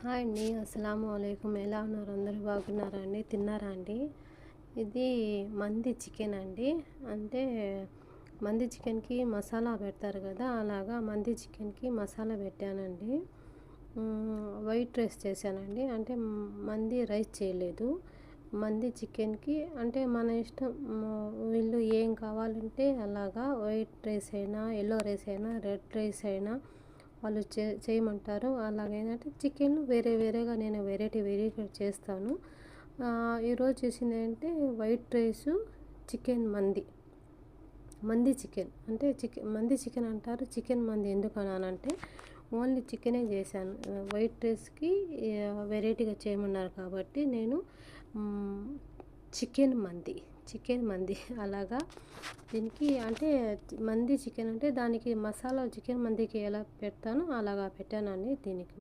Hi అండి. అస్సలాము అలైకుం. ఎలా ఉన్నారు? అందరూ బాగున్నారా అండి? తిన్నారా అండి? ఇది మంది చికెన్ అండి. అంటే మంది చికెన్‌కి మసాలా పెడతారు కదా! అలాగా మంది చికెన్‌కి మసాలా పెట్టానండి. వైట్ రైస్ చేశానండి. అంటే మంది రైస్ చేయలేదు. మంది చికెన్‌కి అంటే మన ఇష్టం. వీళ్ళు ఏం కావాలంటే అలాగా వైట్ రైస్ అయినా, యెల్లో రైస్ అయినా, రెడ్ రైస్ అయినా వాళ్ళు చేయమంటారు. అలాగేంటంటే చికెన్ వేరే వేరేగా నేను వెరైటీగా చేస్తాను. ఈరోజు చేసింది ఏంటంటే వైట్ రైసు, చికెన్ మంది చికెన్ అంటే మంది చికెన్ అంటారు. చికెన్ మంది ఎందుకు అన్నానంటే ఓన్లీ చికెనే చేశాను. వైట్ రైస్‌కి వెరైటీగా చేయమన్నారు కాబట్టి నేను హ్మ్, చికెన్ మంది అలాగా దీనికి అంటే మంది చికెన్ అంటే దానికి మసాలా చికెన్ మందికి ఎలా పెడతానో అలాగా పెట్టానండి దీనికి.